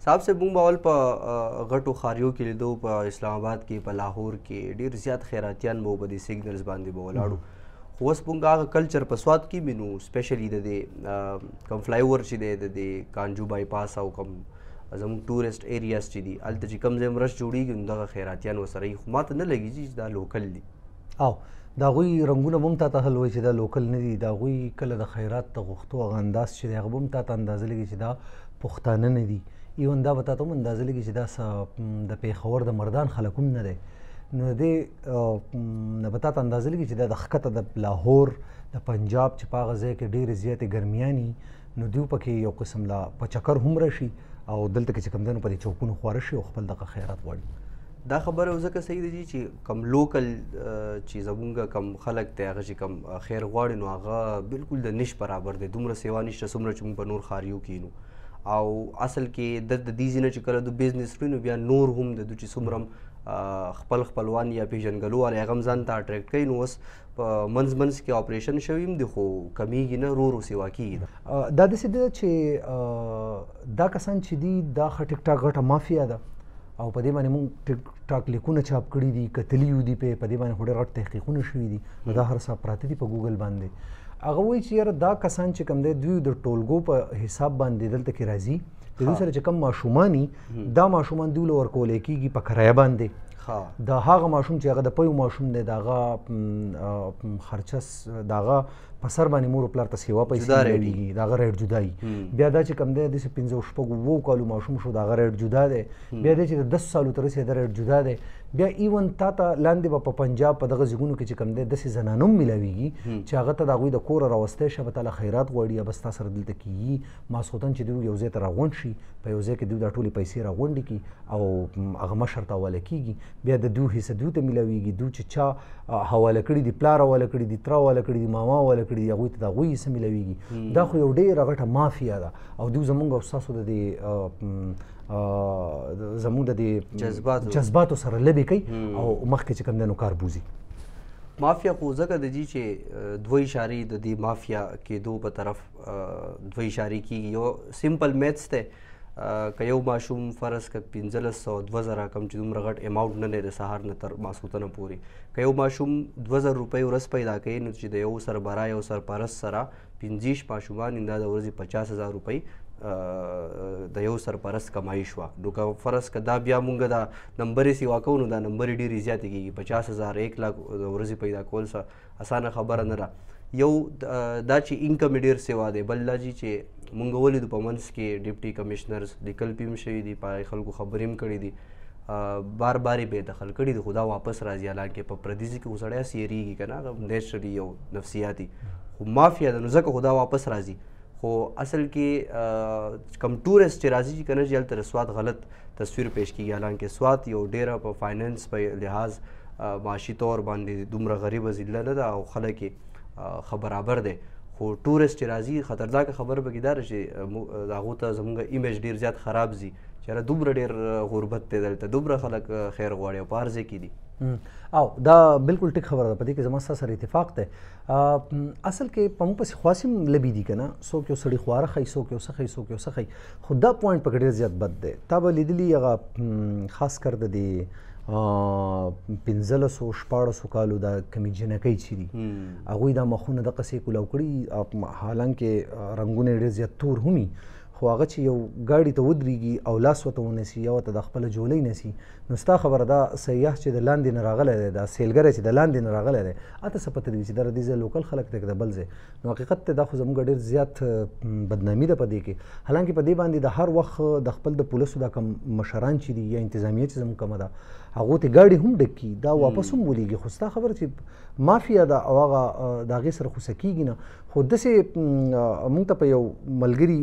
صاحب سے مونږ به اول په غټو ښاریو کې لیدو، په اسلام آباد کې، په لاهور کې ډېر زیات خیراتیان به په دې سیګنلز باندې به ولاړو. خو اوس مونږ هغه کلچر په سوات کې وینو، سپیشلي د دې کم فلای اوور چې دی د دې کانجو بایپاس او کم زموږ ټورسټ ایریاز چې دي هلته چې کوم ځای مرش جوړېږي نو دغه خیراتیان ورسره وي. خو ماته نه لګېږي چې دا لوکل دي. او د هغوی رنګونه به هم تا ته حل وایي چې دا لوکل نه دي. د هغوی کله د خیرات د غوښتو هغه انداز چې دی هغه به هم تا ته اندازه لګي چې دا پښتانه نه دي. ایون دا به تا ته هم اندازه لګي چې دا د پېښور د مردان خلک هم نه دی. نو دې نه به تا ته اندازه لګي چې دا د ښکته د لاهور د پنجاب چې په هغه ځای کې ډېرې زیاتې ګرمیانې نو دوی پکې یو قسم لا په چکر هم راشي او دلته کې چې کوم دی نو په دې چوکونو خواره شي او خپل دغه خیرات غواړي. دا خبره ځکه صحیح دی چې کم لوکل چې زمونږ کم خلک دی هغه چې کم خیر غواړي نو هغه بالکل د نش برابر دی. دومره سیوا نشته څومره چې موږ په نور ښاریو کې نو. او اصل کې د دې ځای نه چې کله د بزنس کړي نو بیا نور هم د دوی چې څومره خپل خپلوان یا پیژنګلو والا هغه هم ځان ته اټریکټ کوي. نو اوس په منځ کې اپریشن شوی هم دی خو کمیږي نه، ورو ورو سیوا کېږي. دا داسې ده چې دا کسان چې دي دا ښه ټیک ټاک غټه مافیا ده او په دې باندې موږ ټیک ټاک لیکونه چاپ کړي دي، کتلي دي په دې باندې خو ډېر غټ تحقیقونه شوي دي. دا هر څه پراته دي په ګوګل باندې. هغه وایي چې یاره دا کسان چې کوم دی دوی د ټولګو په حساب باندې دلته کې راځي. د دوی سره چې کوم ماشومان دي دا ماشومان دوی له ورکولی کېږي په کرایه باندې. د هغه ماشوم چې هغه د پیو ماشوم دی د هغه خرچه د هغه په سر باندې مور و پلار ته سیوا پیسې میلاویږي، د هغه ریټ جدا وي. بیا دا چې کوم دی داسې 15 کالو ماشوم شو د هغه ریټ جدا دی. بیا دی چې د 10 سالو ته رسېده ریټ جدا دی. بیا ایون تا ته لاندې به په پنجاب په دغه ځایونو کې چې کوم دی داسې زنانه هم میلاویږي چې هغه ته د هغوی د کوره راوستی شه به تا له خیرات غواړي یا بس تا سره دلته کېږي. ماسخوتن چې دوی یو ځای ته راغونډ شي په یو ځای کې دوی دا ټولې پیسې راغونډې کړي او هغه مشر ته حواله کېږي. بیا د دوی حصه دوی ته میلاویږي. دوی چې چا حواله کړي دي، پلار حواله کړي دي، تره حواله کړي دي، ماما حواله کړي دي، هغوی ته د هغوی حصه میلاویږي. دا خو یو ډېره غټه مافیا ده او دوی زموږ او ستاسو د دې زموږ د دې جذباتو سره لبې کوي او مخکې چې کوم دی نو کار بوځي. مافیا خو ځکه د دې چې دوه اشارې د دې مافیا کېدو په طرف دوه اشارې کېږي. یو سمپل میتھس دی که یو ماشوم فرض که 1500-2000 کم چې دومره غټ اماونټ نه دی د سهار نه تر ماسخوتنه پورې، که یو ماشوم 2000 روپۍ ورځ پیدا کوي نو چې د یو سربراه یو سرپرست سره 25 ماشومان دا د ورځې 50,000 روپۍ د یو سرپرست کمایي شوه. نو که فرض که دا بیا مونږ دا نمبرې سیوا کوو نو دا نمبرې ډېرې زیاتې کېږي. 50,000 1 لاک د ورځې پیدا کول څه اسانه خبره نه ده. یو دا چې انکم یې ډېر سیوا دی. بل دا چې مونږ ولیدو په منځ کې ډیپټي کمیشنرز لیکل پې هم شوي دي، په خلکو خبرې هم کړي دي، بار بار یې بې دخل کړي دي. خو دا واپس راځي. حالانکې په پردیسي کې خو سړی هسې یېرېږي که نه، هغه نیچرلي یو نفسیاتي خو مافیا ده نو ځکه خو دا واپس راځي. خو اصل کې کم ټورسټ چې راځي چې که نه چې هلته د سوات غلط تصویر پیش کېږي. حالانکې سوات یو ډېره په فاینانس په لحاظ معاشي طور باندې دومره غریبه ضلع نه ده او خلک یې ښه برابر دی. خو ټورسټ چې راځي خطرناکه خبره پکې دا ده چې د هغو ته زموږ ایمیج ډېر زیات خراب ځي چې یاره دومره ډېر غربت دی دلته، دومره خلک خیر غواړي او په هر ځای کې دي. او دا بالکل ټیک خبره ده. په دې کې زما ستا سره اتفاق دی. اصل کې په موږ پسې خواص هم لبي دي که نه، څوک یو سړي خواره ښایي، څوک یو څه ښایي، څوک یو څه ښایي. خو دا پوینټ پکې ډېر زیات بد دی. تا به لیدلي هغه خاص کر د دې 1500-1400 کالو دا کمې جنکۍ چې دي هغوی دا مخونه دقسې کولاو کړي. حالانکې رنګونه یې ډېر زیات تور هم وي خو هغه چې یو ګاډي ته ودرېږي او لاس ورته ونیسي یا ورته د خپله جولۍ نیسي نو ستا خبره دا سیاح چې د لاندې نه راغلی دی، دا سیلګری چې د لاندې نه راغلی دی، هلته څه پته وي چې دا د دې ځای لوکل خلک دی که د بل ځای. نو حقیقت ته دا خو زموږ ډېر زیات بدنامي ده په دې کې. حالانکې په دې باندې د هر وخت د خپل د پولیسو دا کم مشران چې دي یا انتظامیه چې زموږ کومه ده هغو ته ګاډي هم ډک کړي، دا واپس هم ولیږي. خو ستا خبره چې مافیا ده او هغه د هغې سره خوسه کېږي نه. خو داسې موږ ته په یو ملګري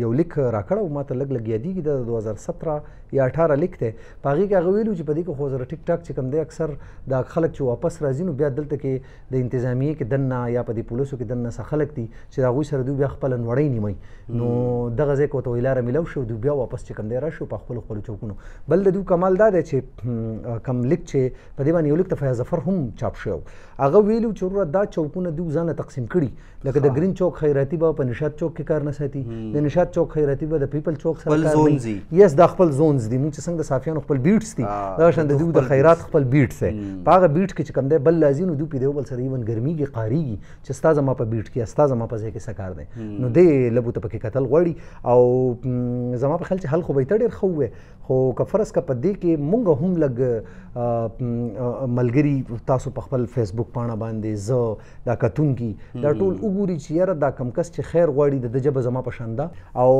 یو لیک راکړی و، ما ته لږ لږ یادېږي د 2017 یا 18 لیک دی. په هغې کې هغه ویلي چې په دې کې خو سره ټیک ټاک چې کوم دی اکثر دا خلک چې واپس راځي نو بیا دلته کې د انتظامیې کې دننه یا په دې پولیسو کې دننه څه خلک دي چې د هغوی سره دوی بیا خپله نوړۍ نیموي. نو دغه ځای کې ورته ویلاره میلاو شي او دوی بیا واپس چې کوم دی راشي په خپلو چوکونو. بل د دوی کمال دا دی چې کم لیک چې په دې باندې یو لیک ته فیاض ظفر هم چاپ شوی هغه ویلو چې وروره دا چوکونه دوی ځانله تقسیم کړي. لکه د ګرین چوک خیراتي به په نشاط چوک کې کار نه ساتي، د نشاط نشاط چوک خیراتي به د پیپل چوک سره خپل زونز دي. یس دا خپل زونز دي. مونږ چې څنګه د صافیانو خپل بیټس دي دا شان د دوی د خیرات خپل بیټس دی. په هغه بیټ کې چې کوم دی بل لازم نو دوی په دیو بل سره ایون ګرمیږي قاریږي چې ستا زما په بیټ کې ستا زما په ځای کې څه کار دی نو دې لبو ته پکې کتل غواړي او زما په خیال چې حل خو به ډېر ښه ووی خو که فرض که په دې کې مونږ هم لږ ملګري تاسو په خپل فیسبوک پاڼه باندې زه دا کتونکي دا ټول وګوري چې یاره دا کم کس چې خیر غواړي د ژبه زما په شان ده او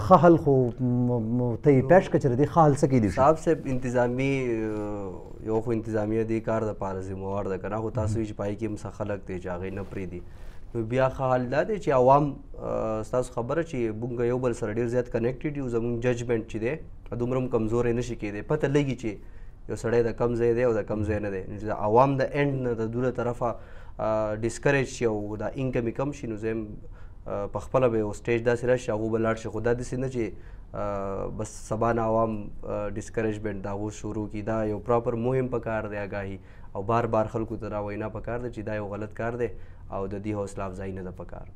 ښه حل خو ته یې پیش کړه چې دې ښه حل څه کیدی شي. صاحب صاحب انتظامی یو خو انتظامیه دې کار دپاره ذموار ده که نه خو تاسو چې پای کې هم څه خلک دی چې هغې نه پرېږدي نو بیا ښه حال دا دی چې عوام ستاسو خبره چې موږ یو بل سره ډېر زیات کنیکټډ یو زموږ ججمنټ چې دی دومره هم کمزوری نه شي کېدی پته لګي چې یو سړی د کم ځای دی او د کم ځای نه دی چې د عوام د اینډ نه د دوی له طرفه ډسکریج شي او دا انکم یې کم شي نو زه هم په خپله به یو سټیج داسې راشي هغو به لاړ شي خو دا داسې نه چې بس سبا نه عوام ډسکریجمنټ د هغو شروع کړي دا یو پراپر مهم پکار دی آګاهي او بار بار خلکو ته را وینا پکار دی چې دا یو غلط کار دی او د دې حوصله افزایي نه ده پکار.